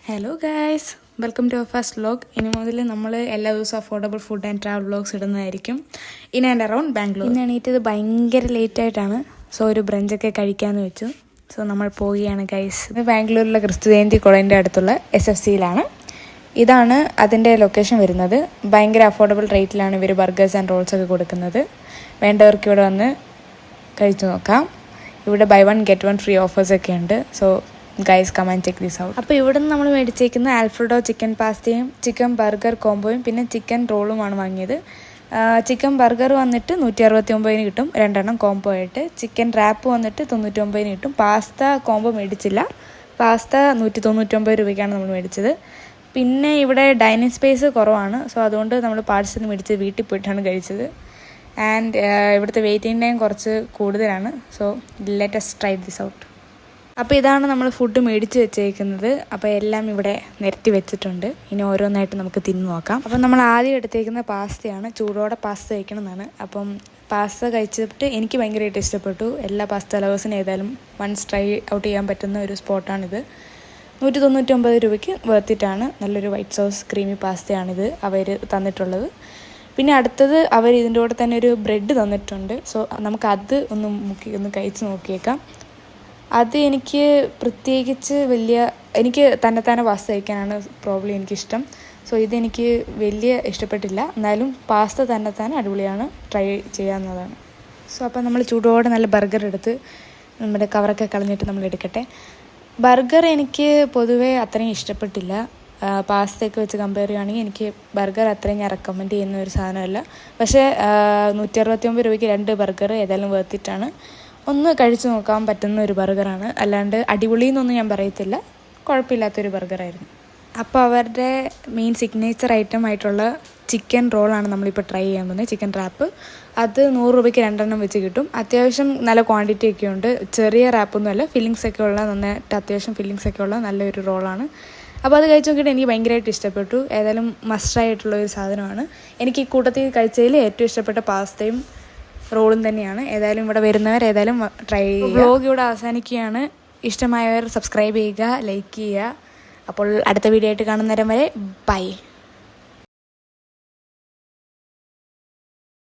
Hello guys, welcome to our first vlog. ഇനി മുതൽ നമ്മൾ എല്ലാ ദിവസവും affordable food and travel vlogs ഇടുന്നതായിരിക്കും. In and around Bangalore. ഇന്ന് എണീറ്റത് ഭയങ്കര ലേറ്റായിട്ടാണ്. സോ ഒരു ബ്രഞ്ചൊക്കെ കഴിക്കാമെന്ന് വെച്ചു. സോ നമ്മൾ പോവുകയാണ് ഗൈസ്. ഇത് ബാംഗ്ലൂരിലെ ക്രിസ്തു ജയന്തി കോളേജിൻ്റെ അടുത്തുള്ള SFCയിലാണ്. ഇതാണ് അതിൻ്റെ ലൊക്കേഷൻ വരുന്നത്. ഭയങ്കര അഫോർഡബിൾ റേറ്റിലാണ് ഇവർ ബർഗേഴ്സ് ആൻഡ് റോൾസ് ഒക്കെ കൊടുക്കുന്നത്. വേണ്ടവർക്ക് ഇവിടെ വന്ന് കഴിച്ചു നോക്കാം. ഇവിടെ ബൈ 1 get 1 ഫ്രീ ഓഫേഴ്സൊക്കെ ഉണ്ട്. So guys come and check this out. അപ്പോൾ ഇവിടെ നിന്ന് നമ്മൾ മേടിച്ചേക്കുന്ന ആൽഫ്രഡോ ചിക്കൻ പാസ്തയും ചിക്കൻ ബർഗർ കോംബോയും പിന്നെ ചിക്കൻ റോളുമാണ് വാങ്ങിയത്. ചിക്കൻ ബർഗർ വന്നിട്ട് 169 കിട്ടും, 2 എണ്ണം കോംബോ ആയിട്ട്. ചിക്കൻ റാപ്പ് വന്നിട്ട് 99 കിട്ടും. Pasta combo മേടിച്ചില്ല. പാസ്ത 199 രൂപയ്ക്കാണ് നമ്മൾ മേടിച്ചത്. പിന്നെ ഇവിടെ ഡൈനിങ് സ്പേസ് കുറവാണ്. സോ അതുകൊണ്ട് നമ്മൾ പാഴ്സൽ മേടിച്ച് വീട്ടിൽ പോയിട്ടാണ് കഴിച്ചത്. ആൻഡ് ഇവിടുത്തെ വെയിറ്റിംഗ് ടൈം കുറച്ച് കൂടുതലാണ്. So let us try this out. അപ്പോൾ ഇതാണ് നമ്മൾ ഫുഡ് മേടിച്ച് വെച്ചേക്കുന്നത്. അപ്പോൾ എല്ലാം ഇവിടെ നിരത്തി വെച്ചിട്ടുണ്ട്. ഇനി ഓരോന്നായിട്ട് നമുക്ക് തിന്നു നോക്കാം. അപ്പം നമ്മൾ ആദ്യം എടുത്തേക്കുന്ന പാസ്തയാണ്. ചൂടോടെ പാസ്ത കഴിക്കണമെന്നാണ്. അപ്പം പാസ്ത കഴിച്ചിട്ട് എനിക്ക് ഭയങ്കരമായിട്ട് ഇഷ്ടപ്പെട്ടു. എല്ലാ പാസ്ത ലവേഴ്സിനും ഏതായാലും വൺസ് ട്രൈ ഔട്ട് ചെയ്യാൻ പറ്റുന്ന ഒരു സ്പോട്ടാണിത്. 199 രൂപയ്ക്ക് വർത്തിട്ടാണ്. നല്ലൊരു വൈറ്റ് സോസ് ക്രീമി പാസ്തയാണിത് അവർ തന്നിട്ടുള്ളത്. പിന്നെ അടുത്തത് അവർ ഇതിൻ്റെ കൂടെ തന്നെ ഒരു ബ്രെഡ് തന്നിട്ടുണ്ട്. സോ നമുക്കത് ഒന്ന് കഴിച്ച് നോക്കിയേക്കാം. അത് എനിക്ക് പ്രത്യേകിച്ച് എനിക്ക് തന്നെത്താനെ പാസ്ത കഴിക്കാനാണ് പ്രോബ്ലം എനിക്കിഷ്ടം. സോ ഇതെനിക്ക് വലിയ ഇഷ്ടപ്പെട്ടില്ല. എന്നാലും പാസ്ത തന്നെത്താനെ അടിപൊളിയാണ്, ട്രൈ ചെയ്യാവുന്നതാണ്. സോ അപ്പോൾ നമ്മൾ ചൂടോടെ നല്ല ബർഗർ എടുത്ത് നമ്മുടെ കവറൊക്കെ കളഞ്ഞിട്ട് നമ്മൾ എടുക്കട്ടെ. ബർഗർ എനിക്ക് പൊതുവേ അത്രയും ഇഷ്ടപ്പെട്ടില്ല. പാസ്തയൊക്കെ വെച്ച് കമ്പയർ ചെയ്യുകയാണെങ്കിൽ എനിക്ക് ബർഗർ അത്രയും ഞാൻ റെക്കമെൻഡ് ചെയ്യുന്ന ഒരു സാധനമല്ല. പക്ഷേ 169 രൂപയ്ക്ക് 2 ബർഗർ ഏതായാലും വർത്തിട്ടാണ്. ഒന്ന് കഴിച്ചു നോക്കാൻ പറ്റുന്ന ഒരു ബർഗറാണ്. അല്ലാണ്ട് അടിപൊളി എന്നൊന്നും ഞാൻ പറയത്തില്ല, കുഴപ്പമില്ലാത്തൊരു ബർഗറായിരുന്നു. അപ്പോൾ അവരുടെ മെയിൻ സിഗ്നേച്ചർ ഐറ്റം ആയിട്ടുള്ള ചിക്കൻ റോളാണ് നമ്മളിപ്പോൾ ട്രൈ ചെയ്യാൻ പോകുന്നത്. ചിക്കൻ റാപ്പ് അത് 100 രൂപയ്ക്ക് 2 എണ്ണം വെച്ച് കിട്ടും. അത്യാവശ്യം നല്ല ക്വാണ്ടിറ്റി ഒക്കെ ഉണ്ട്. ചെറിയ റാപ്പൊന്നുമല്ല, ഫില്ലിങ്സ് ഒക്കെ ഉള്ള നന്നായിട്ട് അത്യാവശ്യം ഫില്ലിങ്സ് ഒക്കെ ഉള്ള നല്ലൊരു റോളാണ്. അപ്പോൾ അത് കഴിച്ച് നോക്കിയിട്ട് എനിക്ക് ഭയങ്കരമായിട്ട് ഇഷ്ടപ്പെട്ടു. ഏതായാലും മസ്റ്റായിട്ടുള്ള ആയിട്ടുള്ളൊരു സാധനമാണ്. എനിക്ക് ഈ കൂട്ടത്തിൽ കഴിച്ചതിൽ ഏറ്റവും ഇഷ്ടപ്പെട്ട പാസ്തയും റോളും തന്നെയാണ്. ഏതായാലും ഇവിടെ വരുന്നവർ ഏതായാലും ട്രൈ ചെയ്യുക. വ്ലോഗ് ഇവിടെ അവസാനിക്കുകയാണ്. ഇഷ്ടമായവർ സബ്സ്ക്രൈബ് ചെയ്യുക, ലൈക്ക് ചെയ്യുക. അപ്പോൾ അടുത്ത വീഡിയോ ആയിട്ട് കാണുന്നേരം വരെ ബൈ.